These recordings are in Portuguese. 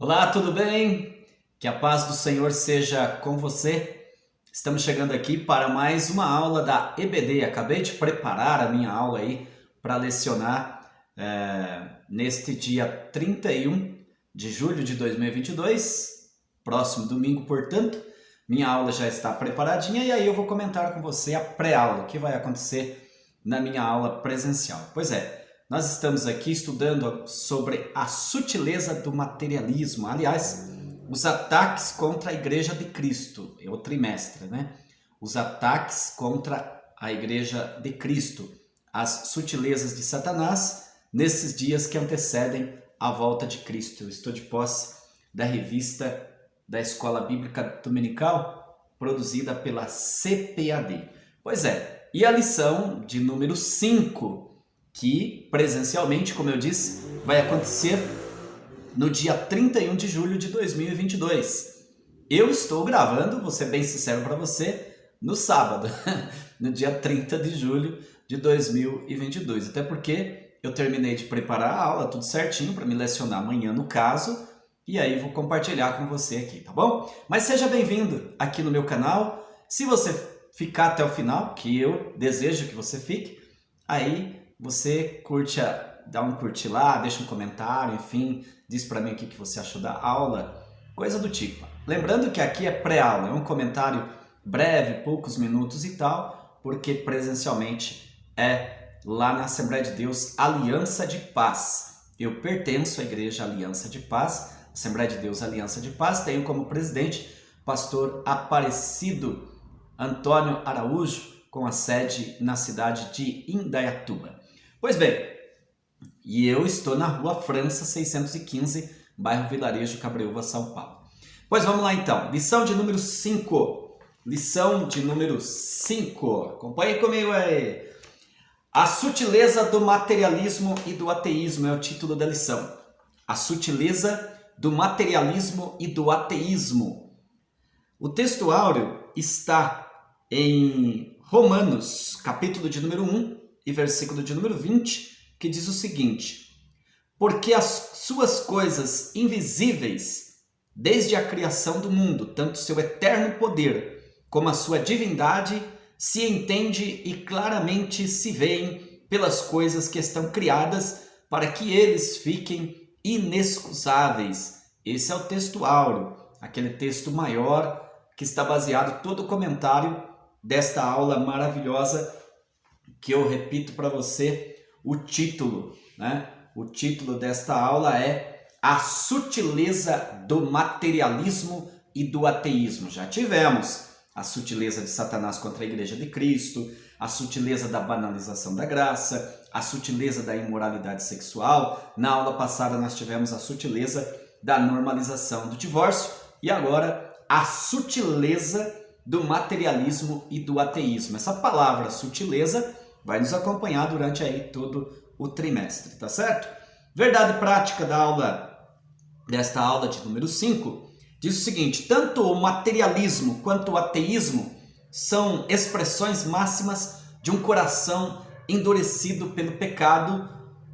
Olá, tudo bem? Que a paz do Senhor seja com você. Estamos chegando aqui para mais uma aula da EBD. Acabei de preparar a minha aula aí para lecionar neste dia 31 de julho de 2022, próximo domingo, portanto. Minha aula já está preparadinha e aí eu vou comentar com você a pré-aula, o que vai acontecer na minha aula presencial. Pois é. Nós estamos aqui estudando sobre a sutileza do materialismo. Aliás, os ataques contra a Igreja de Cristo. É o trimestre, né? Os ataques contra a Igreja de Cristo. As sutilezas de Satanás nesses dias que antecedem a volta de Cristo. Eu estou de posse da revista da Escola Bíblica Dominical, produzida pela CPAD. Pois é, e a lição de número 5, que presencialmente, como eu disse, vai acontecer no dia 31 de julho de 2022. Eu estou gravando, vou ser bem sincero para você, no sábado, no dia 30 de julho de 2022. Até porque eu terminei de preparar a aula, tudo certinho, para me lecionar amanhã no caso, e aí vou compartilhar com você aqui, tá bom? Mas seja bem-vindo aqui no meu canal. Se você ficar até o final, que eu desejo que você fique, aí você dá um curtir lá, deixa um comentário, enfim, diz para mim o que você achou da aula, coisa do tipo. Lembrando que aqui é pré-aula, é um comentário breve, poucos minutos e tal, porque presencialmente é lá na Assembleia de Deus Aliança de Paz. Eu pertenço à Igreja Aliança de Paz, Assembleia de Deus Aliança de Paz, tenho como presidente pastor Aparecido Antônio Araújo, com a sede na cidade de Indaiatuba. Pois bem, e eu estou na Rua França 615, bairro Vilarejo, Cabreúva, São Paulo. Pois vamos lá então, lição de número 5. Lição de número 5. Acompanhe comigo aí. A sutileza do materialismo e do ateísmo é o título da lição. A sutileza do materialismo e do ateísmo. O texto áureo está em Romanos, capítulo de número 1 e versículo de número 20, que diz o seguinte: porque as suas coisas invisíveis, desde a criação do mundo, tanto seu eterno poder como a sua divindade, se entende e claramente se veem pelas coisas que estão criadas, para que eles fiquem inexcusáveis. Esse é o texto áureo, aquele texto maior que está baseado todo o comentário desta aula maravilhosa, que eu repito para você o título, né? O título desta aula é A Sutileza do Materialismo e do Ateísmo. Já tivemos a sutileza de Satanás contra a Igreja de Cristo, a sutileza da banalização da graça, a sutileza da imoralidade sexual. Na aula passada nós tivemos a sutileza da normalização do divórcio e agora a sutileza do materialismo e do ateísmo. Essa palavra sutileza vai nos acompanhar durante aí todo o trimestre, tá certo? Verdade prática desta aula de número 5, diz o seguinte: tanto o materialismo quanto o ateísmo são expressões máximas de um coração endurecido pelo pecado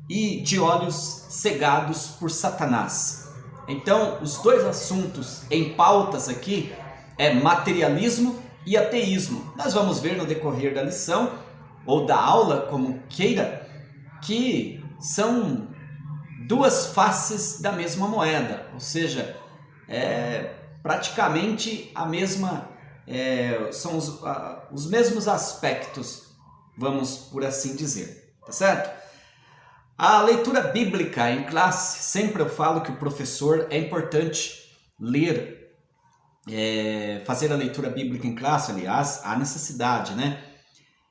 e de olhos cegados por Satanás. Então, os dois assuntos em pautas aqui é materialismo e ateísmo. Nós vamos ver no decorrer da lição, ou da aula, como queira, que são duas faces da mesma moeda, ou seja, praticamente a mesma, são os mesmos aspectos, vamos por assim dizer, tá certo? A leitura bíblica em classe, sempre eu falo que o professor é importante ler, fazer a leitura bíblica em classe, aliás, há necessidade, né?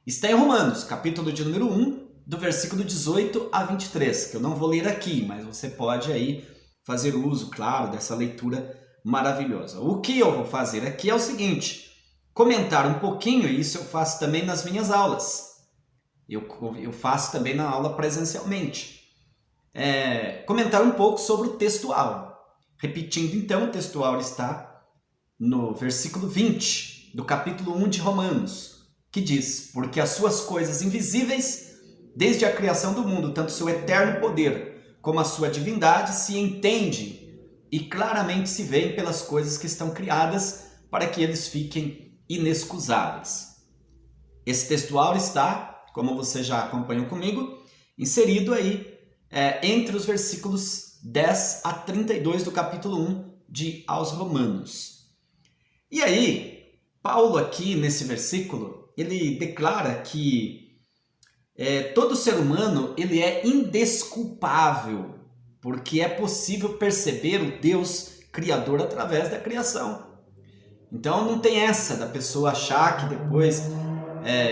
Está em Romanos, capítulo de número 1, do versículo 18 a 23, que eu não vou ler aqui, mas você pode aí fazer uso, claro, dessa leitura maravilhosa. O que eu vou fazer aqui é o seguinte: comentar um pouquinho, e isso eu faço também nas minhas aulas. Eu faço também na aula presencialmente. Comentar um pouco sobre o texto áureo. Repetindo então, o texto áureo está no versículo 20 do capítulo 1 de Romanos, que diz: porque as suas coisas invisíveis, desde a criação do mundo, tanto seu eterno poder como a sua divindade, se entende e claramente se veem pelas coisas que estão criadas para que eles fiquem inexcusáveis. Esse textual está, como você já acompanhou comigo, inserido aí entre os versículos 10 a 32 do capítulo 1 de Aos Romanos. E aí, Paulo aqui nesse versículo, ele declara que todo ser humano ele é indesculpável, porque é possível perceber o Deus Criador através da criação. Então não tem essa da pessoa achar que depois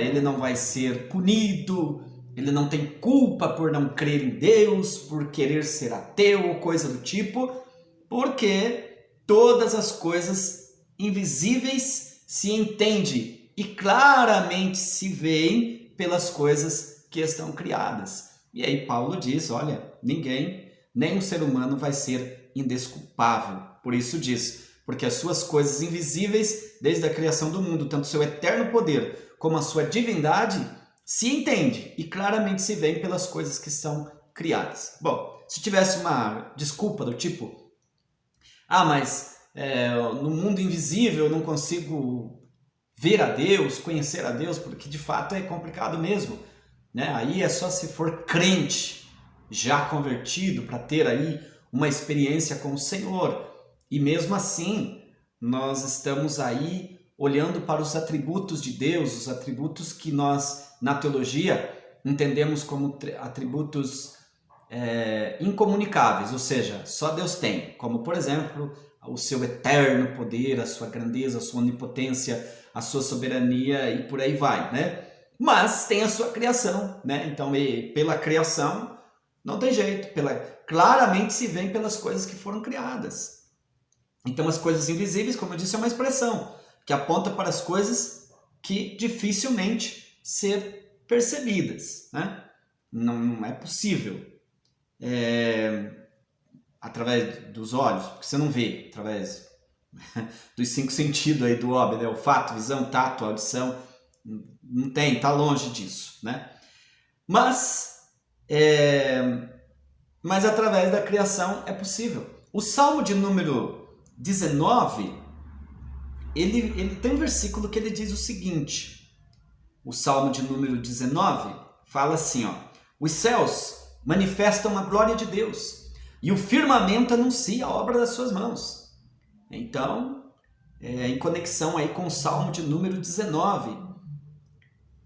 ele não vai ser punido, ele não tem culpa por não crer em Deus, por querer ser ateu ou coisa do tipo, porque todas as coisas invisíveis se entendem e claramente se veem pelas coisas que estão criadas. E aí Paulo diz, olha, ninguém, nem o ser humano vai ser indesculpável. Por isso diz, porque as suas coisas invisíveis, desde a criação do mundo, tanto o seu eterno poder como a sua divindade, se entende e claramente se veem pelas coisas que são criadas. Bom, se tivesse uma desculpa do tipo, mas no mundo invisível eu não consigo ver a Deus, conhecer a Deus, porque de fato é complicado mesmo, né? Aí é só se for crente, já convertido, para ter aí uma experiência com o Senhor. E mesmo assim, nós estamos aí olhando para os atributos de Deus, os atributos que nós, na teologia, entendemos como atributos incomunicáveis, ou seja, só Deus tem, como por exemplo, o seu eterno poder, a sua grandeza, a sua onipotência, a sua soberania e por aí vai, né? Mas tem a sua criação, né? Então, pela criação, não tem jeito, claramente se vê pelas coisas que foram criadas. Então, as coisas invisíveis, como eu disse, é uma expressão que aponta para as coisas que dificilmente ser percebidas, né? Não é possível através dos olhos, porque você não vê, através dos 5 sentidos aí do homem, né? Olfato, visão, tato, audição, não tem, está longe disso, né? Mas através da criação é possível. O Salmo de número 19, ele tem um versículo que ele diz o seguinte, o Salmo de número 19 fala assim, os céus manifestam a glória de Deus e o firmamento anuncia a obra das suas mãos. Então, em conexão aí com o Salmo de número 19,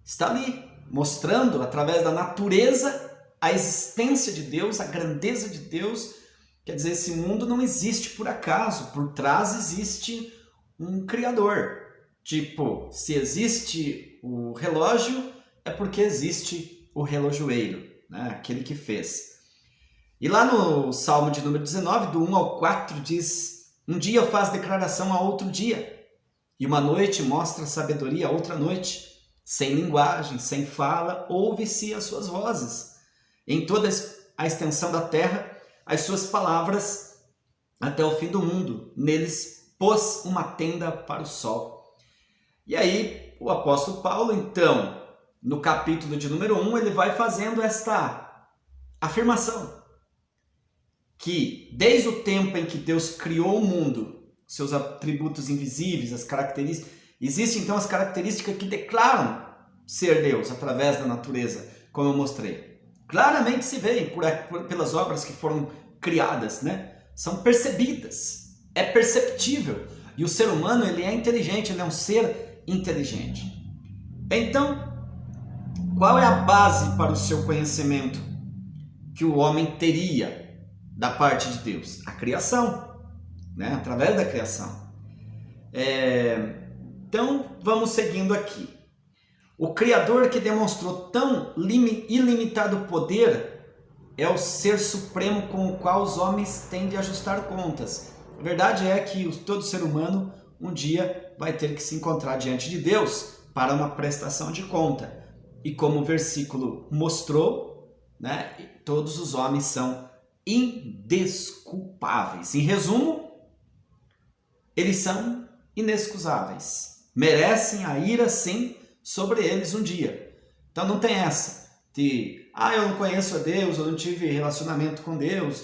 está ali mostrando através da natureza a existência de Deus, a grandeza de Deus. Quer dizer, esse mundo não existe por acaso, por trás existe um Criador. Tipo, se existe o relógio, é porque existe o relojoeiro, né? Aquele que fez. E lá no Salmo de número 19, do 1 ao 4, diz, um dia faz declaração a outro dia, e uma noite mostra sabedoria a outra noite. Sem linguagem, sem fala, ouve-se as suas vozes. Em toda a extensão da terra, as suas palavras até o fim do mundo. Neles pôs uma tenda para o sol. E aí, o apóstolo Paulo, então, no capítulo de número 1, ele vai fazendo esta afirmação. Que desde o tempo em que Deus criou o mundo, seus atributos invisíveis, as características, existem então as características que declaram ser Deus através da natureza, como eu mostrei. Claramente se veem pelas obras que foram criadas, né? São percebidas, é perceptível. E o ser humano ele é inteligente, ele é um ser inteligente. Então, qual é a base para o seu conhecimento que o homem teria da parte de Deus? A criação, né? Através da criação. Então, vamos seguindo aqui. O Criador que demonstrou tão ilimitado poder é o ser supremo com o qual os homens têm de ajustar contas. A verdade é que todo ser humano um dia vai ter que se encontrar diante de Deus para uma prestação de conta. E como o versículo mostrou, né, todos os homens são indesculpáveis. Em resumo, eles são inexcusáveis. Merecem a ira, sim, sobre eles um dia. Então não tem essa de, eu não conheço a Deus, eu não tive relacionamento com Deus,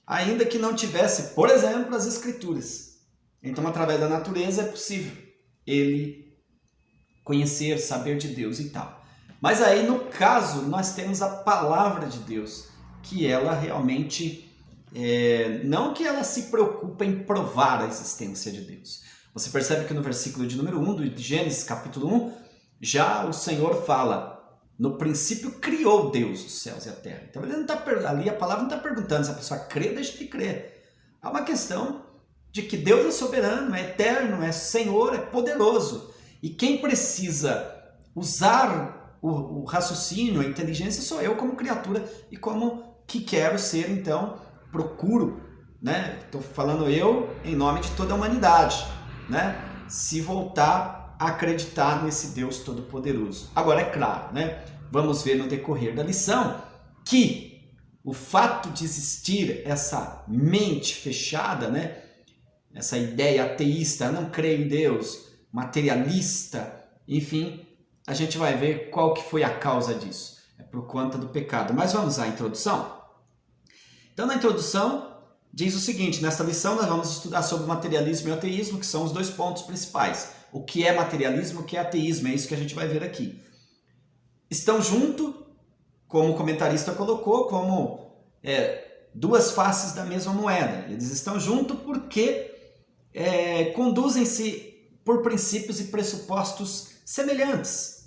ainda que não tivesse, por exemplo, as Escrituras. Então, através da natureza é possível ele conhecer, saber de Deus e tal. Mas aí, no caso, nós temos a palavra de Deus, que ela realmente, não que ela se preocupa em provar a existência de Deus. Você percebe que no versículo de número 1 de Gênesis, capítulo 1, já o Senhor fala, no princípio criou Deus os céus e a terra. Então, ele não tá, ali a palavra não está perguntando se a pessoa crê ou deixa de crer. Há uma questão de que Deus é soberano, é eterno, é Senhor, é poderoso. E quem precisa usar o raciocínio, a inteligência, sou eu como criatura e como que quero ser, então, procuro, né? Estou falando eu em nome de toda a humanidade, né? Se voltar a acreditar nesse Deus Todo-Poderoso. Agora, é claro, né? Vamos ver no decorrer da lição que o fato de existir essa mente fechada, né? Essa ideia ateísta, não creio em Deus, materialista, enfim, a gente vai ver qual que foi a causa disso. É por conta do pecado. Mas vamos à introdução? Então, na introdução, diz o seguinte, nesta lição nós vamos estudar sobre materialismo e ateísmo, que são os dois pontos principais. O que é materialismo, o que é ateísmo, é isso que a gente vai ver aqui. Estão junto, como o comentarista colocou, como duas faces da mesma moeda. Eles estão junto porque conduzem-se por princípios e pressupostos semelhantes.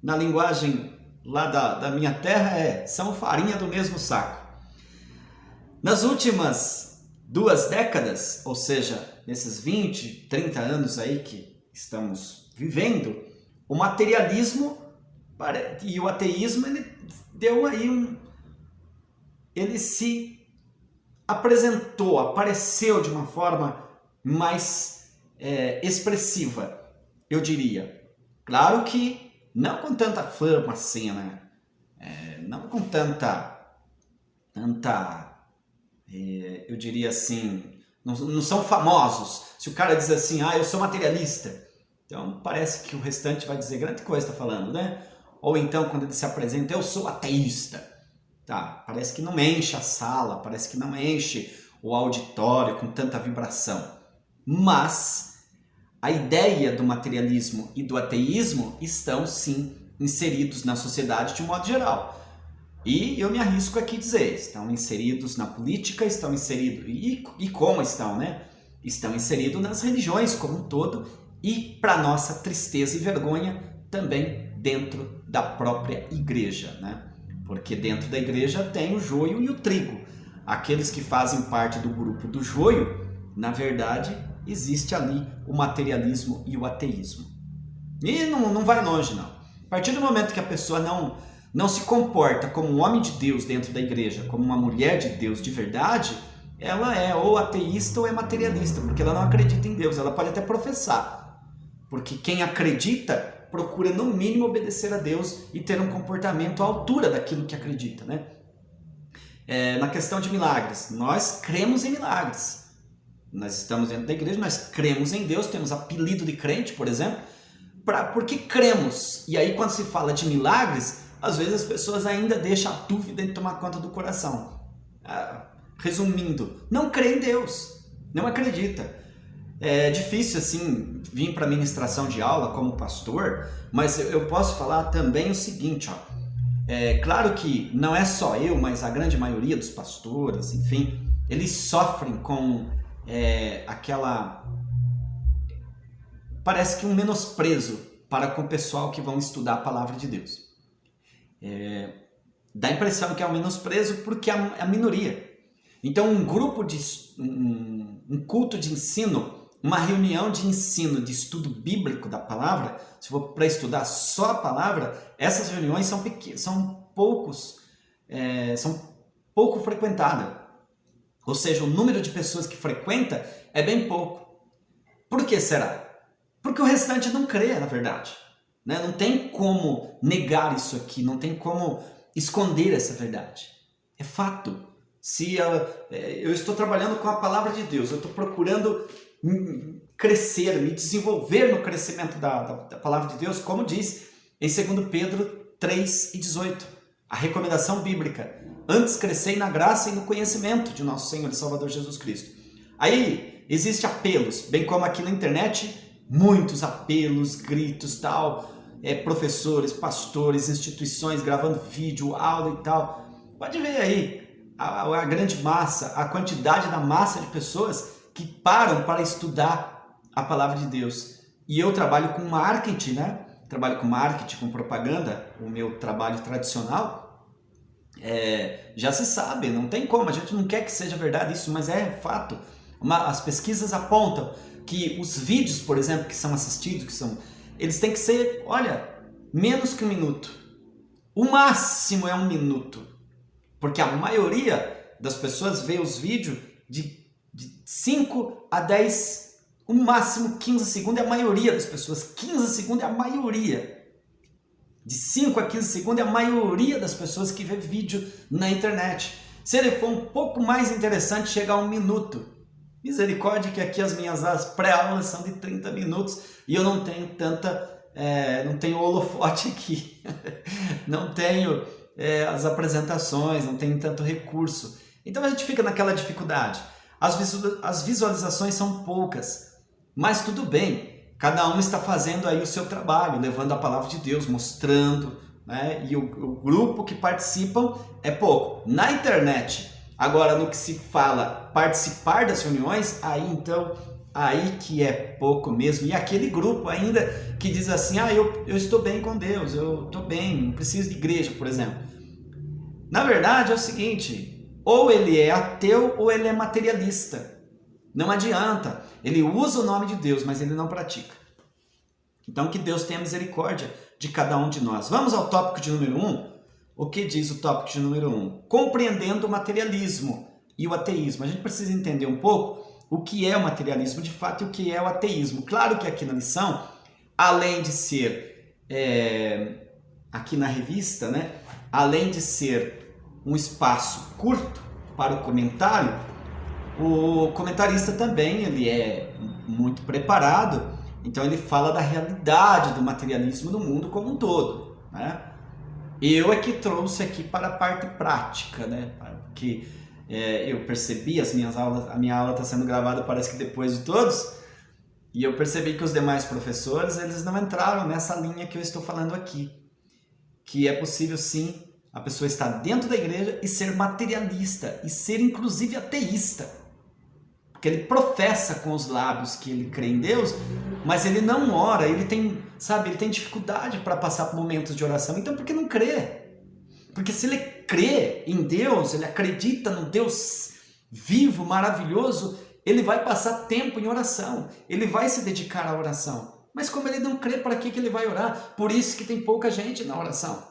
Na linguagem lá da minha terra são farinha do mesmo saco. Nas últimas 2 décadas, ou seja, nesses 20, 30 anos aí que estamos vivendo, o materialismo e o ateísmo, ele deu aí ele se apresentou, apareceu de uma forma mais expressiva, eu diria. Claro que não com tanta fama assim, né? Não com tanta, eu diria assim, não são famosos. Se o cara diz assim, eu sou materialista, então parece que o restante vai dizer grande coisa, está falando, né? Ou então quando ele se apresenta, eu sou ateísta. Tá, parece que não enche a sala, parece que não enche o auditório com tanta vibração. Mas a ideia do materialismo e do ateísmo estão sim inseridos na sociedade de um modo geral. E eu me arrisco aqui a dizer, estão inseridos na política, estão inseridos, e como estão, né? Estão inseridos nas religiões como um todo e, para nossa tristeza e vergonha, também dentro da própria igreja, né? Porque dentro da igreja tem o joio e o trigo. Aqueles que fazem parte do grupo do joio, na verdade, existe ali o materialismo e o ateísmo. E não vai longe, não. A partir do momento que a pessoa não se comporta como um homem de Deus dentro da igreja, como uma mulher de Deus de verdade, ela é ou ateísta ou é materialista, porque ela não acredita em Deus. Ela pode até professar, porque quem acredita procura no mínimo obedecer a Deus e ter um comportamento à altura daquilo que acredita, né? Na questão de milagres, nós cremos em milagres. Nós estamos dentro da igreja, nós cremos em Deus, temos apelido de crente, por exemplo, porque cremos. E aí quando se fala de milagres, às vezes as pessoas ainda deixam a dúvida de tomar conta do coração. Resumindo, não crê em Deus, não acredita. É difícil assim vir para ministração de aula como pastor, mas eu posso falar também o seguinte, claro que não é só eu, mas a grande maioria dos pastores, enfim, eles sofrem com parece que um menosprezo para com o pessoal que vão estudar a palavra de Deus. Dá a impressão que é um menosprezo porque é a minoria. Então um grupo um culto de ensino, uma reunião de ensino, de estudo bíblico da palavra, se for para estudar só a palavra, essas reuniões são pequenas, são pouco frequentadas. Ou seja, o número de pessoas que frequenta é bem pouco. Por que será? Porque o restante não crê, na verdade. Né? Não tem como negar isso aqui, não tem como esconder essa verdade. É fato. Se eu estou trabalhando com a palavra de Deus, eu estou procurando crescer, me desenvolver no crescimento da palavra de Deus, como diz em 2 Pedro 3:18. A recomendação bíblica: antes crescei na graça e no conhecimento de nosso Senhor e Salvador Jesus Cristo. Aí existem apelos, bem como aqui na internet, muitos apelos, gritos, tal, professores, pastores, instituições gravando vídeo, aula e tal. Pode ver aí a grande massa, a quantidade da massa de pessoas que param para estudar a palavra de Deus. E eu trabalho com marketing, né? Trabalho com marketing, com propaganda, o meu trabalho tradicional. Já se sabe, não tem como, a gente não quer que seja verdade isso, mas é fato. As pesquisas apontam que os vídeos, por exemplo, que são assistidos, eles têm que ser, olha, menos que 1 minuto. O máximo é 1 minuto. Porque a maioria das pessoas vê os vídeos de 5 a 10, o máximo 15 segundos é a maioria das pessoas. 15 segundos é a maioria. De 5 a 15 segundos é a maioria das pessoas que vê vídeo na internet. Se ele for um pouco mais interessante, chega a 1 minuto. Misericórdia que aqui as minhas pré-aulas são de 30 minutos e eu não tenho não tenho holofote aqui. Não tenho as apresentações, não tenho tanto recurso. Então a gente fica naquela dificuldade. As visualizações são poucas, mas tudo bem. Cada um está fazendo aí o seu trabalho, levando a palavra de Deus, mostrando, né? E o grupo que participam é pouco. Na internet, agora no que se fala participar das reuniões, aí que é pouco mesmo. E aquele grupo ainda que diz assim, eu estou bem com Deus, eu estou bem, não preciso de igreja, por exemplo. Na verdade é o seguinte, ou ele é ateu ou ele é materialista. Não adianta, ele usa o nome de Deus, mas ele não pratica. Então que Deus tenha misericórdia de cada um de nós. Vamos ao tópico de número 1. O que diz o tópico de número 1? Compreendendo o materialismo e o ateísmo. A gente precisa entender um pouco o que é o materialismo de fato e o que é o ateísmo. Claro que aqui na lição, além de ser, aqui na revista, né, além de ser um espaço curto para o comentário, o comentarista também ele é muito preparado, então ele fala da realidade do materialismo no mundo como um todo, né? Eu é que trouxe aqui para a parte prática, né? Porque eu percebi a minha aula está sendo gravada parece que depois de todos, e eu percebi que os demais professores eles não entraram nessa linha que eu estou falando aqui, que é possível sim a pessoa estar dentro da igreja e ser materialista e ser inclusive ateísta. Porque ele professa com os lábios que ele crê em Deus, mas ele não ora, ele tem dificuldade para passar por momentos de oração. Então por que não crê? Porque se ele crê em Deus, ele acredita no Deus vivo, maravilhoso, ele vai passar tempo em oração, ele vai se dedicar à oração. Mas como ele não crê, para que ele vai orar? Por isso que tem pouca gente na oração.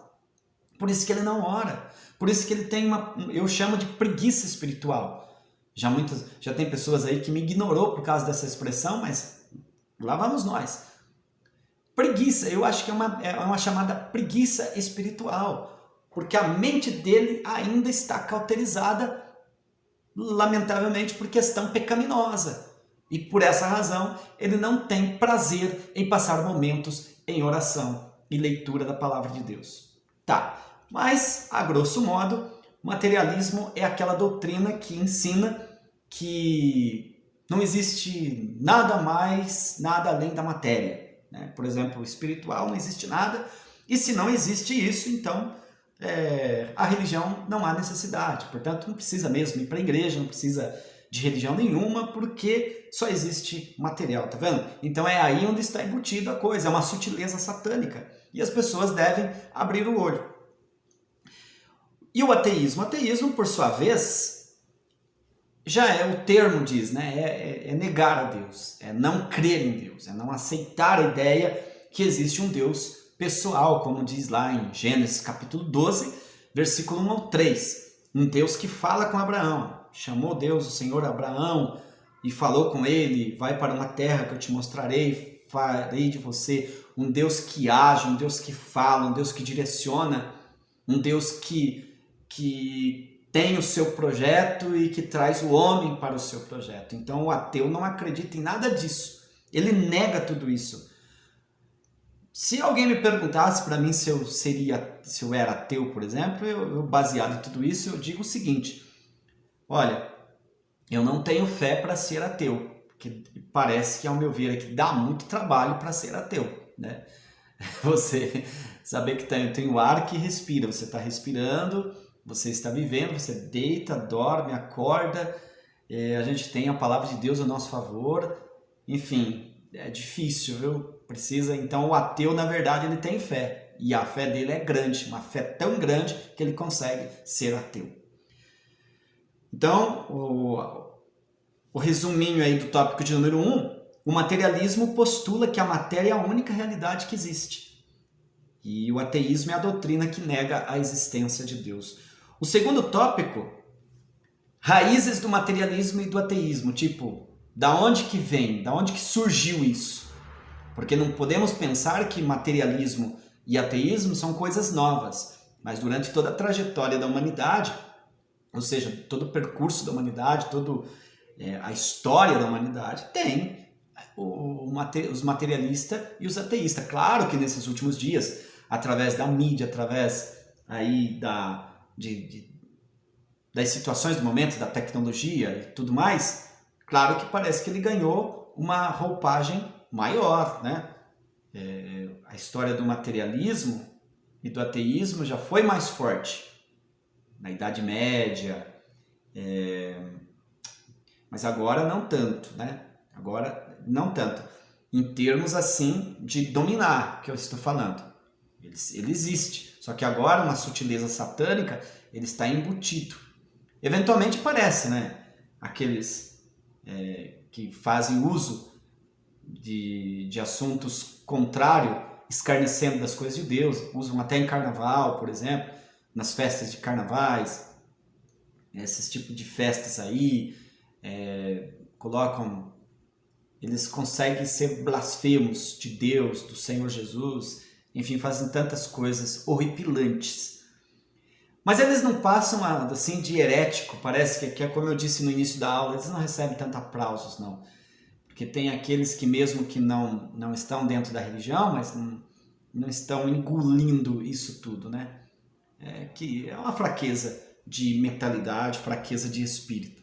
Por isso que ele não ora. Por isso que ele tem eu chamo de preguiça espiritual. Já tem pessoas aí que me ignorou por causa dessa expressão, mas lá vamos nós. Preguiça, eu acho que é uma chamada preguiça espiritual, porque a mente dele ainda está cauterizada, lamentavelmente, por questão pecaminosa. E por essa razão, ele não tem prazer em passar momentos em oração e leitura da palavra de Deus. Tá, mas, a grosso modo, materialismo é aquela doutrina que ensina que não existe nada mais, nada além da matéria. Né? Por exemplo, espiritual não existe nada, e se não existe isso, então a religião não há necessidade. Portanto, não precisa mesmo ir para a igreja, não precisa de religião nenhuma, porque só existe material, tá vendo? Então é aí onde está embutida a coisa, é uma sutileza satânica, e as pessoas devem abrir o olho. E o ateísmo? O ateísmo, por sua vez, já o termo diz, né? É negar a Deus, é não crer em Deus, é não aceitar a ideia que existe um Deus pessoal, como diz lá em Gênesis capítulo 12, versículo 1 ao 3. Um Deus que fala com Abraão. Chamou Deus, o Senhor, Abraão e falou com ele, vai para uma terra que eu te mostrarei, farei de você um Deus que age, um Deus que fala, um Deus que direciona, um Deus que tem o seu projeto e que traz o homem para o seu projeto. Então o ateu não acredita em nada disso. Ele nega tudo isso. Se alguém me perguntasse para mim se eu era ateu, por exemplo, eu baseado em tudo isso, eu digo o seguinte: olha, eu não tenho fé para ser ateu, porque parece que, ao meu ver, aqui dá muito trabalho para ser ateu, né? Você saber que tem o ar que respira, você está respirando, você está vivendo, você deita, dorme, acorda, a gente tem a palavra de Deus a nosso favor, enfim, é difícil, viu? Precisa, então o ateu, na verdade, ele tem fé, e a fé dele é grande, uma fé tão grande que ele consegue ser ateu. Então, o resuminho aí do tópico de número 1, o materialismo postula que a matéria é a única realidade que existe. E o ateísmo é a doutrina que nega a existência de Deus. O segundo tópico, raízes do materialismo e do ateísmo. Tipo, da onde que vem? Da onde que surgiu isso? Porque não podemos pensar que materialismo e ateísmo são coisas novas. Mas durante toda a trajetória da humanidade, ou seja, todo o percurso da humanidade, toda a história da humanidade, tem os materialistas e os ateístas. Claro que nesses últimos dias, através da mídia, através aí das situações do momento, da tecnologia e tudo mais, claro que parece que ele ganhou uma roupagem maior, né? A história do materialismo e do ateísmo já foi mais forte na Idade Média, mas agora não tanto, né? Agora não tanto, em termos assim de dominar, que eu estou falando. Ele existe, só que agora uma sutileza satânica, ele está embutido. Eventualmente parece, né? Aqueles que fazem uso de assuntos contrários, escarnecendo das coisas de Deus, usam até em carnaval, por exemplo, nas festas de carnavais, esses tipos de festas aí, colocam, eles conseguem ser blasfemos de Deus, do Senhor Jesus, enfim, fazem tantas coisas horripilantes. Mas eles não passam assim de herético, parece que é como eu disse no início da aula, eles não recebem tantos aplausos, não. Porque tem aqueles que mesmo que não estão dentro da religião, mas não estão engolindo isso tudo, né? Que é uma fraqueza de mentalidade, fraqueza de espírito.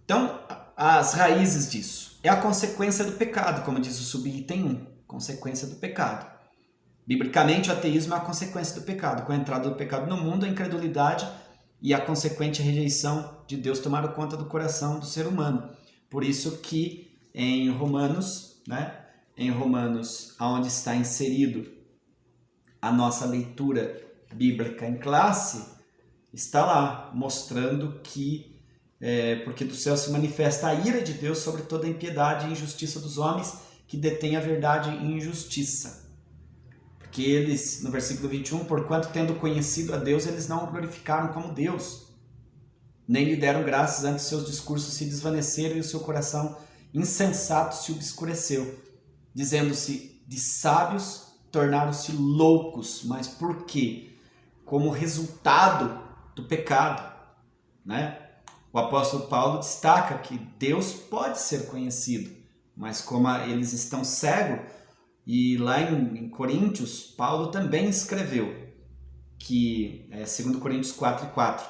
Então, as raízes disso é a consequência do pecado, como diz o subitem 1, consequência do pecado. Biblicamente, o ateísmo é a consequência do pecado. Com a entrada do pecado no mundo, a incredulidade e a consequente rejeição de Deus tomaram conta do coração do ser humano. Por isso que em Romanos, né, onde está inserido a nossa leitura bíblica em classe, está lá mostrando que porque do céu se manifesta a ira de Deus sobre toda a impiedade e injustiça dos homens que detêm a verdade em injustiça. Porque eles, no versículo 21, porquanto tendo conhecido a Deus, eles não o glorificaram como Deus, nem lhe deram graças, antes seus discursos se desvaneceram e o seu coração insensato se obscureceu, dizendo-se de sábios, tornaram-se loucos. Mas por quê? Como resultado do pecado, né? O apóstolo Paulo destaca que Deus pode ser conhecido, mas como eles estão cegos, e lá em Coríntios, Paulo também escreveu, que, 2 Coríntios 4:4,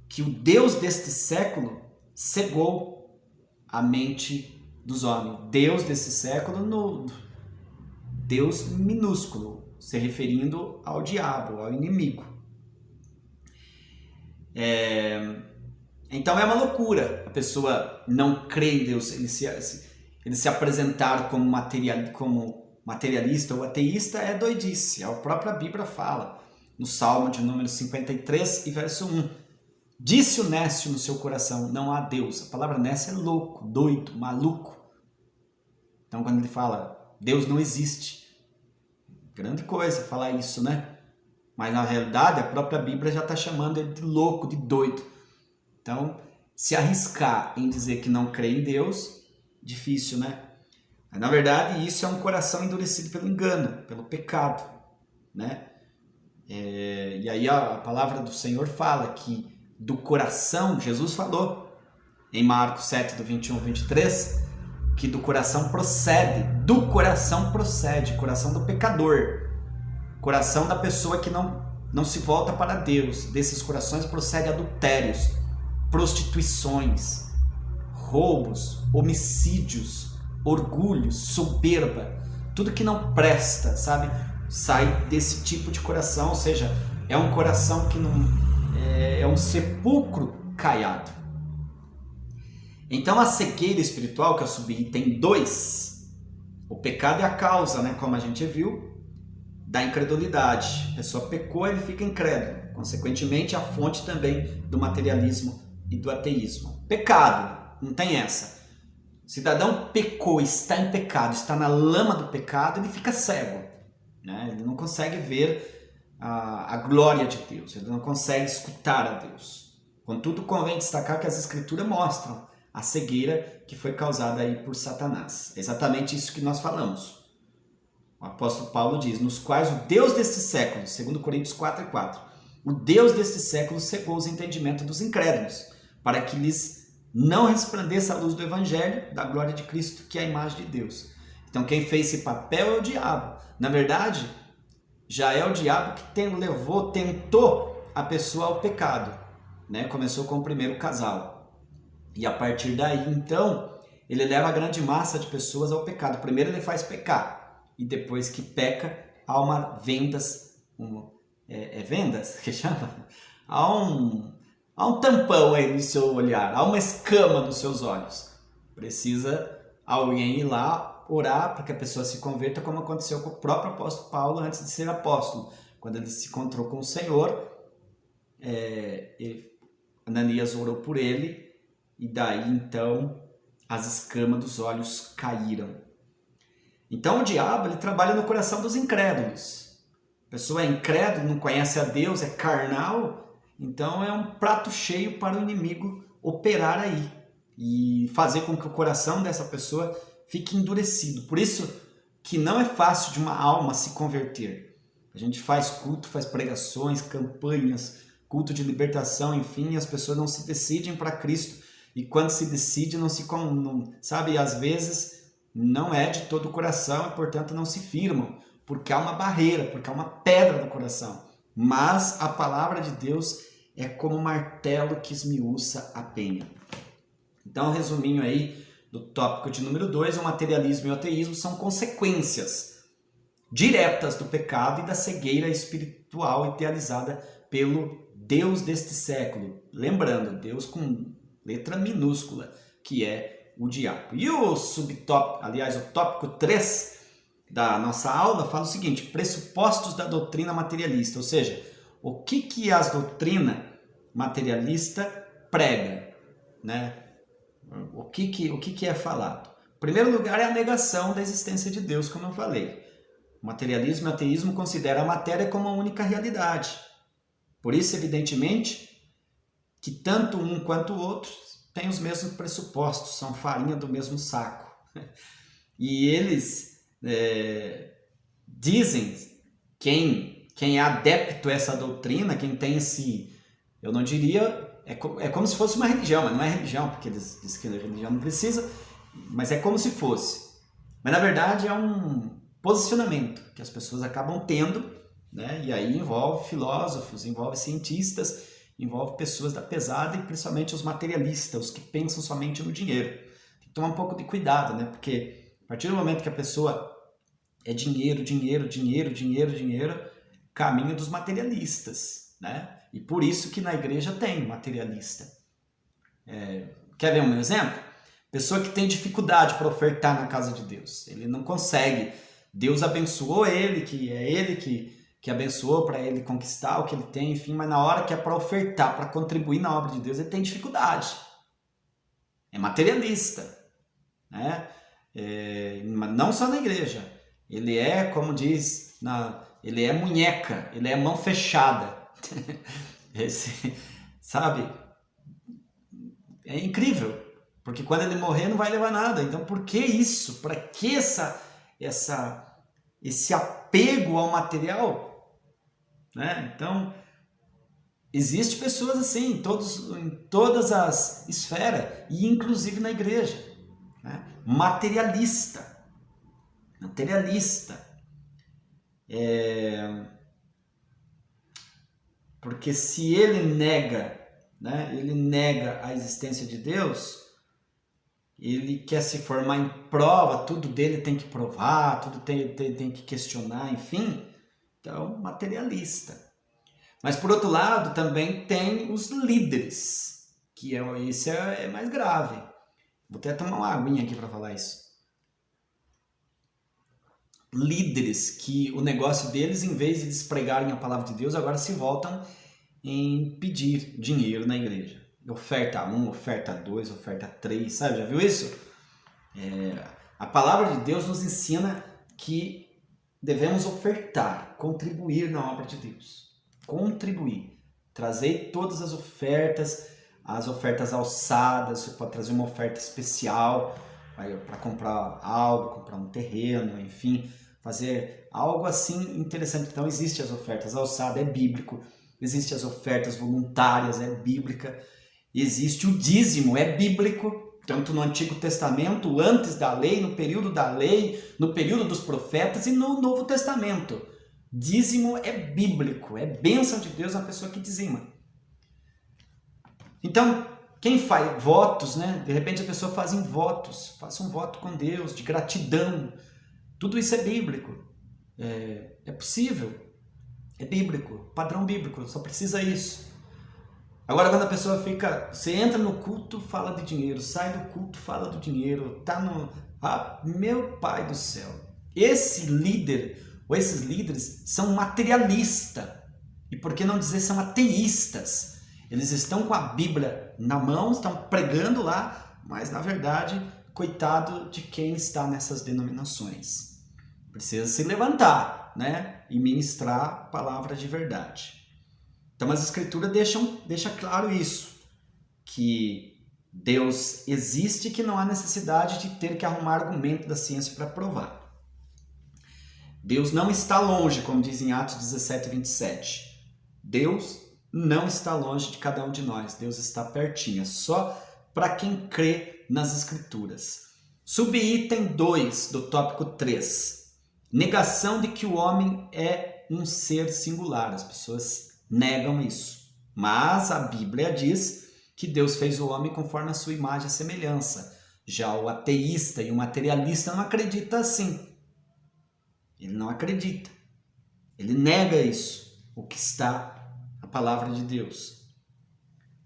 que o Deus deste século cegou a mente dos homens. Deus desse século, Deus minúsculo, se referindo ao diabo, ao inimigo. Então é uma loucura a pessoa não crer em Deus, ele se apresentar como materialista ou ateísta é doidice. A própria Bíblia fala, no Salmo de número 53 e verso 1. Disse o nécio no seu coração, não há Deus. A palavra nécio é louco, doido, maluco. Então quando ele fala, Deus não existe, grande coisa falar isso, né? Mas na realidade a própria Bíblia já está chamando ele de louco, de doido. Então, se arriscar em dizer que não crê em Deus, difícil, né? Mas, na verdade, isso é um coração endurecido pelo engano, pelo pecado, né? E aí a palavra do Senhor fala que do coração, Jesus falou em Marcos 7, do 21 ao 23, que do coração procede, coração do pecador, coração da pessoa que não se volta para Deus. Desses corações procede adultérios, prostituições, roubos, homicídios, orgulho, soberba, tudo que não presta, sabe? Sai desse tipo de coração, ou seja, é um coração que não é um sepulcro caiado. Então a cegueira espiritual, que é o subitem 2, o pecado é a causa, né, como a gente viu, da incredulidade. A pessoa pecou, ele fica incrédulo. Consequentemente, a fonte também do materialismo e do ateísmo. Pecado, não tem essa. O cidadão pecou, está em pecado, está na lama do pecado, ele fica cego, né? Ele não consegue ver a glória de Deus, ele não consegue escutar a Deus. Contudo, convém destacar que as escrituras mostram a cegueira que foi causada aí por Satanás. É exatamente isso que nós falamos. O apóstolo Paulo diz, nos quais o Deus deste século, 2 Coríntios 4:4, o Deus deste século cegou os entendimentos dos incrédulos, para que lhes não resplandeça a luz do Evangelho, da glória de Cristo, que é a imagem de Deus. Então quem fez esse papel é o diabo. Na verdade, já é o diabo que tentou a pessoa ao pecado, né? Começou com o primeiro casal. E a partir daí, então, ele leva a grande massa de pessoas ao pecado. Primeiro ele faz pecar, e depois que peca, há uma vendas, vendas que chama? Há um tampão aí no seu olhar, há uma escama nos seus olhos. Precisa alguém ir lá orar para que a pessoa se converta, como aconteceu com o próprio apóstolo Paulo antes de ser apóstolo. Quando ele se encontrou com o Senhor, Ananias orou por ele, e daí então as escamas dos olhos caíram. Então o diabo, ele trabalha no coração dos incrédulos. A pessoa é incrédula, não conhece a Deus, é carnal, então é um prato cheio para o inimigo operar aí e fazer com que o coração dessa pessoa fique endurecido. Por isso que não é fácil de uma alma se converter. A gente faz culto, faz pregações, campanhas, culto de libertação, enfim, e as pessoas não se decidem para Cristo. E quando se decide, sabe, às vezes não é de todo o coração e, portanto, não se firmam, porque há uma barreira, porque há uma pedra no coração. Mas a palavra de Deus é como um martelo que esmiuça a penha. Então, resuminho aí do tópico de número 2, o materialismo e o ateísmo são consequências diretas do pecado e da cegueira espiritual idealizada pelo Deus deste século. Lembrando, Deus com letra minúscula, que é o diabo. E o subtópico, aliás, o tópico 3 da nossa aula fala o seguinte: pressupostos da doutrina materialista, ou seja, o que a doutrina materialista prega, né? O que é falado? Em primeiro lugar, é a negação da existência de Deus, como eu falei. O materialismo e o ateísmo consideram a matéria como a única realidade. Por isso, evidentemente, que tanto um quanto o outro têm os mesmos pressupostos, são farinha do mesmo saco. E eles dizem, quem é adepto a essa doutrina, quem tem esse, eu não diria, é como se fosse uma religião, mas não é religião, porque eles dizem que a religião não precisa, mas é como se fosse. Mas na verdade é um posicionamento que as pessoas acabam tendo, né? E aí envolve filósofos, envolve cientistas, envolve pessoas da pesada e principalmente os materialistas, os que pensam somente no dinheiro. Tem que tomar um pouco de cuidado, né? Porque a partir do momento que a pessoa é dinheiro, caminho dos materialistas, né? E por isso que na igreja tem materialista. Quer ver um exemplo? Pessoa que tem dificuldade para ofertar na casa de Deus. Ele não consegue. Deus abençoou ele, que é ele que abençoou para ele conquistar o que ele tem, enfim, mas na hora que é para ofertar, para contribuir na obra de Deus, ele tem dificuldade. É materialista, né? Não só na igreja. Ele é, como diz, ele é munheca, ele é mão fechada. Sabe? É incrível, porque quando ele morrer não vai levar nada. Então por que isso? Para que esse apego ao material? Né? Então, existem pessoas assim em todas as esferas, e inclusive na igreja. Né? materialista. Materialista. Porque se ele nega, né, ele nega a existência de Deus, ele quer se formar em prova, tudo dele tem que provar, tudo tem que questionar, enfim. Então, materialista. Mas, por outro lado, também tem os líderes, que esse é mais grave. Vou até tomar uma aguinha aqui para falar isso. Líderes que o negócio deles, em vez de eles pregarem a palavra de Deus, agora se voltam em pedir dinheiro na igreja. Oferta 1, oferta 2, oferta 3, sabe? Já viu isso? A palavra de Deus nos ensina que devemos ofertar, contribuir na obra de Deus. Contribuir. Trazer todas as ofertas alçadas. Você pode trazer uma oferta especial para comprar algo, comprar um terreno, enfim, fazer algo assim interessante. Então, existem as ofertas alçadas, é bíblico. Existem as ofertas voluntárias, é bíblica. Existe o dízimo, é bíblico. Tanto no Antigo Testamento, antes da lei, no período da lei, no período dos profetas e no Novo Testamento. Dízimo é bíblico, é bênção de Deus a pessoa que dizima. Então, quem faz votos, né? De repente a pessoa faz votos, faça um voto com Deus, de gratidão. Tudo isso é bíblico. É possível. É bíblico, padrão bíblico, só precisa isso. Agora, quando a pessoa você entra no culto, fala de dinheiro, sai do culto, fala do dinheiro, meu pai do céu. Esse líder, ou esses líderes, são materialistas. E por que não dizer são ateístas? Eles estão com a Bíblia na mão, estão pregando lá, mas na verdade, coitado de quem está nessas denominações. Precisa se levantar, né? E ministrar a palavra de verdade. Então as escrituras deixam claro isso, que Deus existe e que não há necessidade de ter que arrumar argumento da ciência para provar. Deus não está longe, como diz em Atos 17, 27. Deus não está longe de cada um de nós, Deus está pertinho, é só para quem crê nas escrituras. Subitem 2 do tópico 3. Negação de que o homem é um ser singular, as pessoas negam isso. Mas a Bíblia diz que Deus fez o homem conforme a sua imagem e semelhança. Já o ateísta e o materialista não acredita assim. Ele não acredita. Ele nega isso, o que está na palavra de Deus.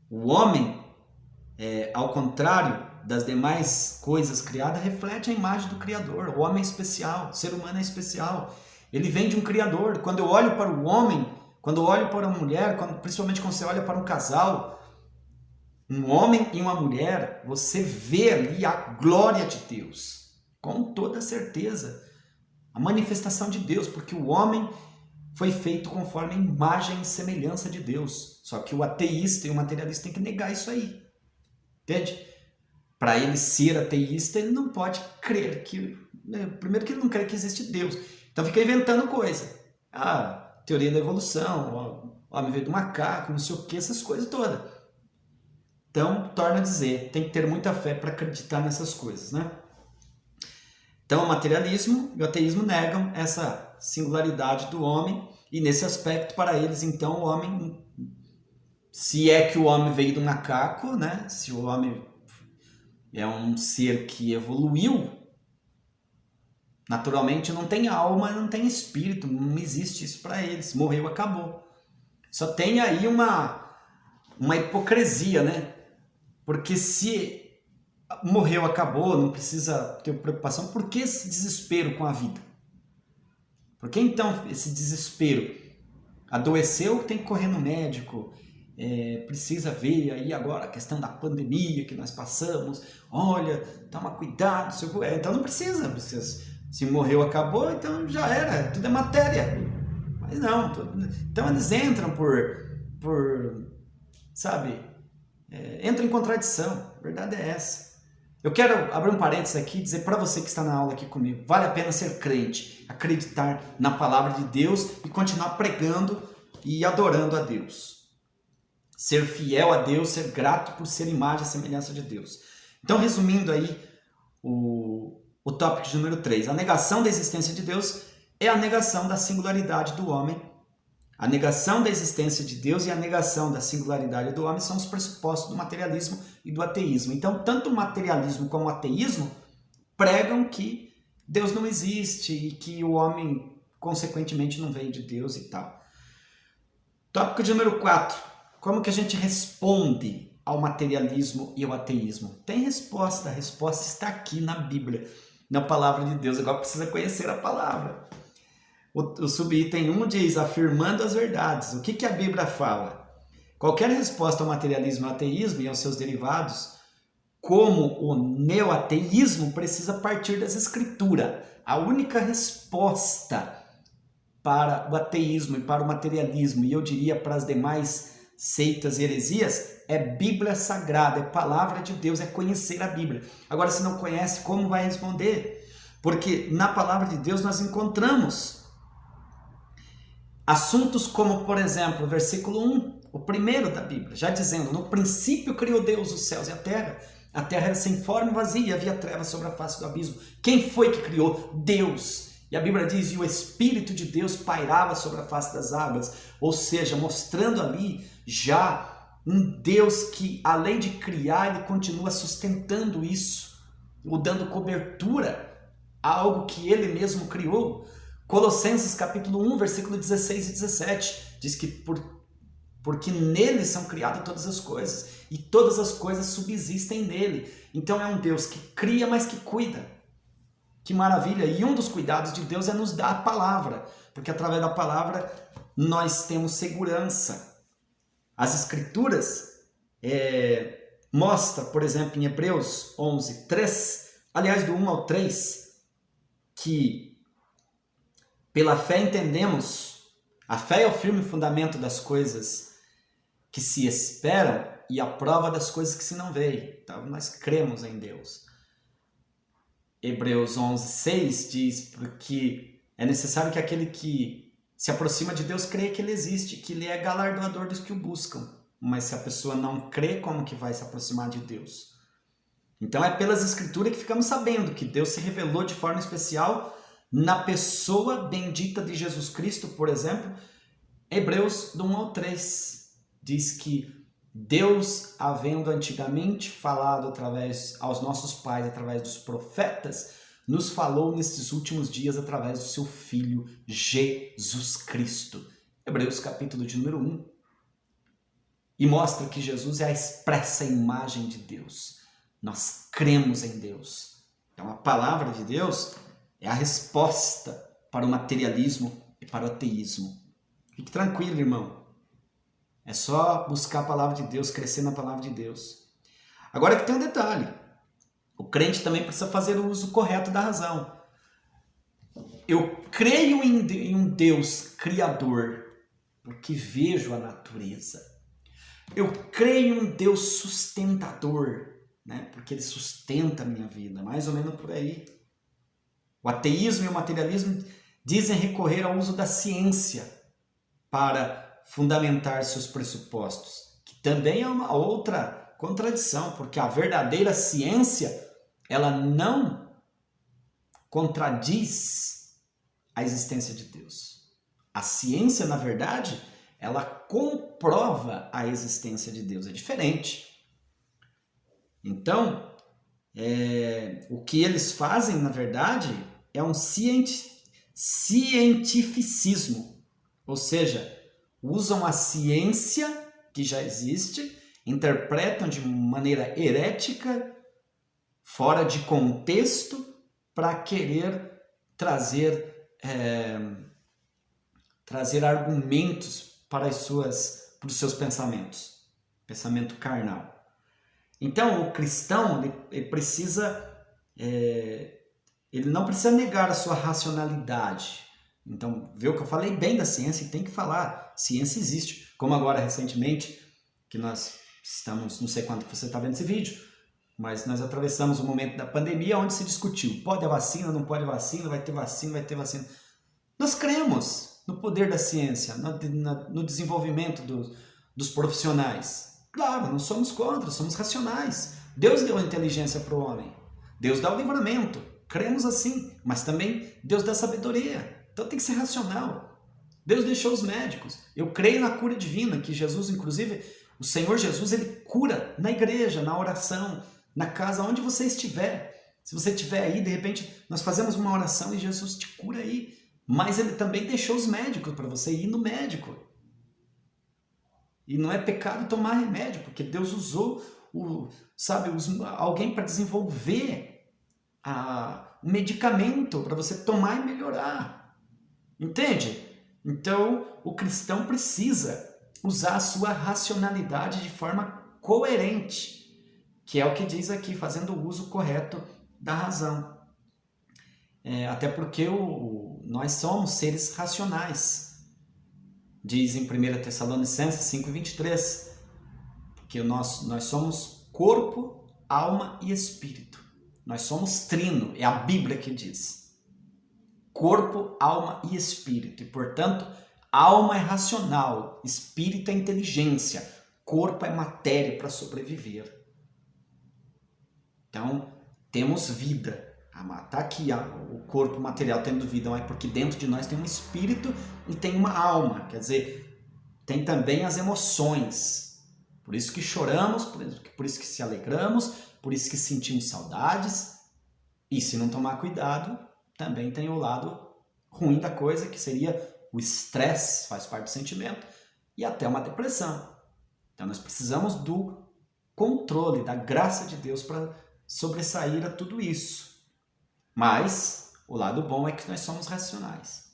O homem, ao contrário das demais coisas criadas, reflete a imagem do Criador. O homem é especial, o ser humano é especial. Ele vem de um Criador. Quando eu olho para o homem, quando eu olho para uma mulher, principalmente quando você olha para um casal, um homem e uma mulher, você vê ali a glória de Deus, com toda certeza, a manifestação de Deus, porque o homem foi feito conforme a imagem e semelhança de Deus. Só que o ateísta e o materialista têm que negar isso aí, entende? Para ele ser ateísta, ele não pode crer que... Primeiro que ele não crê que existe Deus, então fica inventando coisa. Teoria da evolução, o homem veio do macaco, não sei o que, essas coisas todas. Então, torna a dizer, tem que ter muita fé para acreditar nessas coisas, né? Então, o materialismo e o ateísmo negam essa singularidade do homem, e nesse aspecto, para eles, então, o homem, se é que o homem veio do macaco, né? Se o homem é um ser que evoluiu, naturalmente não tem alma, não tem espírito, não existe isso para eles. Morreu, acabou. Só tem aí uma hipocrisia, né? Porque se morreu, acabou, não precisa ter preocupação, por que esse desespero com a vida? Por que então esse desespero? Adoeceu, tem que correr no médico, precisa ver aí agora a questão da pandemia que nós passamos, olha, toma cuidado, então não precisa. Se morreu, acabou, então já era, tudo é matéria. Mas não, então eles entram entram em contradição, a verdade é essa. Eu quero abrir um parênteses aqui e dizer para você que está na aula aqui comigo, vale a pena ser crente, acreditar na palavra de Deus e continuar pregando e adorando a Deus. Ser fiel a Deus, ser grato por ser imagem e semelhança de Deus. Então, resumindo aí, o tópico de número 3. A negação da existência de Deus é a negação da singularidade do homem. A negação da existência de Deus e a negação da singularidade do homem são os pressupostos do materialismo e do ateísmo. Então, tanto o materialismo como o ateísmo pregam que Deus não existe e que o homem, consequentemente, não veio de Deus e tal. Tópico de número 4. Como que a gente responde ao materialismo e ao ateísmo? Tem resposta. A resposta está aqui na Bíblia, na palavra de Deus. Agora precisa conhecer a palavra. O subitem 1 diz, afirmando as verdades. O que a Bíblia fala? Qualquer resposta ao materialismo e ao ateísmo e aos seus derivados, como o neoateísmo, precisa partir das Escrituras. A única resposta para o ateísmo e para o materialismo, e eu diria para as demais seitas e heresias, é Bíblia Sagrada, é palavra de Deus, é conhecer a Bíblia. Agora, se não conhece, como vai responder? Porque na palavra de Deus nós encontramos assuntos como, por exemplo, o versículo 1, o primeiro da Bíblia, já dizendo, no princípio criou Deus os céus e a terra era sem forma e vazia, e havia trevas sobre a face do abismo. Quem foi que criou? Deus. E a Bíblia diz, e o Espírito de Deus pairava sobre a face das águas, ou seja, mostrando ali já um Deus que, além de criar, ele continua sustentando isso, ou dando cobertura a algo que ele mesmo criou. Colossenses capítulo 1, versículo 16 e 17, diz que porque nele são criadas todas as coisas, e todas as coisas subsistem nele. Então é um Deus que cria, mas que cuida. Que maravilha! E um dos cuidados de Deus é nos dar a palavra, porque através da palavra nós temos segurança. As Escrituras mostram, por exemplo, em Hebreus 11, 3, aliás, do 1 ao 3, que pela fé entendemos, a fé é o firme fundamento das coisas que se esperam e a prova das coisas que se não veem. Então, nós cremos em Deus. Hebreus 11, 6 diz, porque é necessário que aquele que se aproxima de Deus creia que ele existe, que ele é galardoador dos que o buscam. Mas se a pessoa não crê, como que vai se aproximar de Deus? Então é pelas Escrituras que ficamos sabendo que Deus se revelou de forma especial na pessoa bendita de Jesus Cristo, por exemplo. Hebreus do 1 ao 3 diz que Deus, havendo antigamente falado através aos nossos pais, através dos profetas, nos falou nesses últimos dias através do seu Filho Jesus Cristo. Hebreus capítulo de número 1. E mostra que Jesus é a expressa imagem de Deus. Nós cremos em Deus. Então a palavra de Deus é a resposta para o materialismo e para o ateísmo. Fique tranquilo, irmão. É só buscar a palavra de Deus, crescer na palavra de Deus. Agora que tem um detalhe. O crente também precisa fazer o uso correto da razão. Eu creio em um Deus criador, porque vejo a natureza. Eu creio em um Deus sustentador, né? Porque ele sustenta a minha vida, mais ou menos por aí. O ateísmo e o materialismo dizem recorrer ao uso da ciência para fundamentar seus pressupostos, que também é uma outra contradição, porque a verdadeira ciência, ela não contradiz a existência de Deus. A ciência, na verdade, ela comprova a existência de Deus, é diferente. Então, o que eles fazem, na verdade, é um cientificismo, ou seja, usam a ciência que já existe, interpretam de maneira herética, fora de contexto, para querer trazer argumentos para os seus pensamentos, pensamento carnal. Então, o cristão ele não precisa negar a sua racionalidade. Então, vê o que eu falei bem da ciência e tem que falar. Ciência existe. Como agora, recentemente, que nós estamos, não sei quando que você está vendo esse vídeo, mas nós atravessamos um momento da pandemia onde se discutiu, pode a vacina, não pode a vacina, vai ter vacina, vai ter vacina. Nós cremos no poder da ciência, no desenvolvimento dos profissionais. Claro, não somos contra, somos racionais. Deus deu a inteligência para o homem. Deus dá o livramento, cremos assim, mas também Deus dá sabedoria. Então tem que ser racional. Deus deixou os médicos. Eu creio na cura divina, que Jesus, inclusive, o Senhor Jesus, ele cura na igreja, na oração, na casa, onde você estiver. Se você estiver aí, de repente, nós fazemos uma oração e Jesus te cura aí. Mas ele também deixou os médicos para você ir no médico. E não é pecado tomar remédio, porque Deus usou alguém para desenvolver um medicamento para você tomar e melhorar. Entende? Então, o cristão precisa usar a sua racionalidade de forma coerente, que é o que diz aqui, fazendo o uso correto da razão. Até porque nós somos seres racionais. Diz em 1 Tessalonicenses 5:23, porque nós somos corpo, alma e espírito. Nós somos trino, é a Bíblia que diz. Corpo, alma e espírito. E, portanto, alma é racional, espírito é inteligência, corpo é matéria para sobreviver. Então, temos vida. Está aqui o corpo material tendo vida, não é porque dentro de nós tem um espírito e tem uma alma. Quer dizer, tem também as emoções. Por isso que choramos, por isso que se alegramos, por isso que sentimos saudades. E se não tomar cuidado, também tem o lado ruim da coisa, que seria o estresse, faz parte do sentimento, e até uma depressão. Então nós precisamos do controle, da graça de Deus para sobressair a tudo isso. Mas o lado bom é que nós somos racionais.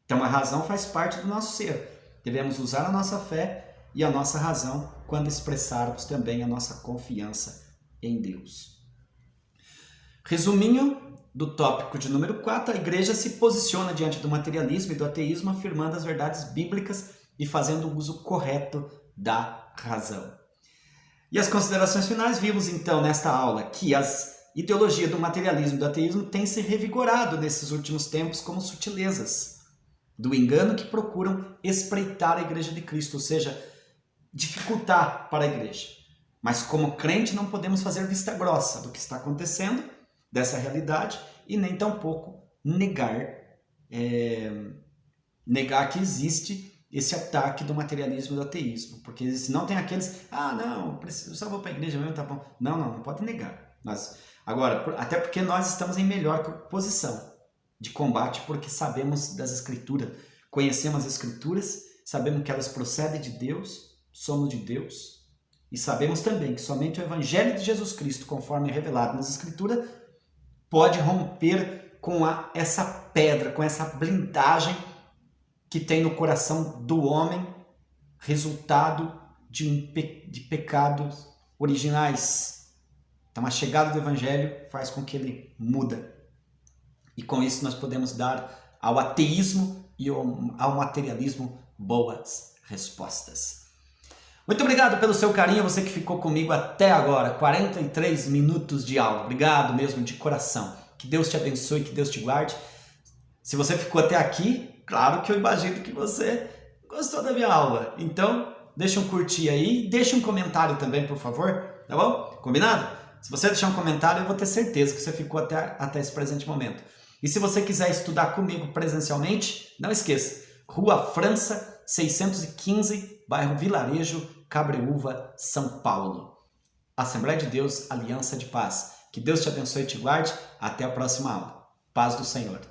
Então a razão faz parte do nosso ser. Devemos usar a nossa fé e a nossa razão quando expressarmos também a nossa confiança em Deus. Resuminho do tópico de número 4, a igreja se posiciona diante do materialismo e do ateísmo, afirmando as verdades bíblicas e fazendo o uso correto da razão. E as considerações finais, vimos então nesta aula que as ideologia do materialismo e do ateísmo tem se revigorado nesses últimos tempos como sutilezas do engano que procuram espreitar a igreja de Cristo, ou seja, dificultar para a igreja. Mas como crente não podemos fazer vista grossa do que está acontecendo, dessa realidade, e nem tampouco negar que existe esse ataque do materialismo e do ateísmo. Porque senão tem aqueles, não, eu só vou para a igreja mesmo, tá bom. Não pode negar. Agora, até porque nós estamos em melhor posição de combate, porque sabemos das Escrituras, conhecemos as Escrituras, sabemos que elas procedem de Deus, somos de Deus, e sabemos também que somente o Evangelho de Jesus Cristo, conforme revelado nas Escrituras, pode romper com essa pedra, com essa blindagem que tem no coração do homem, resultado de pecados originais. Então a chegada do Evangelho faz com que ele muda. E com isso nós podemos dar ao ateísmo e ao materialismo boas respostas. Muito obrigado pelo seu carinho, você que ficou comigo até agora, 43 minutos de aula. Obrigado mesmo, de coração. Que Deus te abençoe, que Deus te guarde. Se você ficou até aqui, claro que eu imagino que você gostou da minha aula. Então, deixa um curtir aí, deixa um comentário também, por favor, tá bom? Combinado? Se você deixar um comentário, eu vou ter certeza que você ficou até esse presente momento. E se você quiser estudar comigo presencialmente, não esqueça, Rua França, 615, bairro Vilarejo, Cabreúva, São Paulo. Assembleia de Deus, Aliança de Paz. Que Deus te abençoe e te guarde. Até a próxima aula. Paz do Senhor.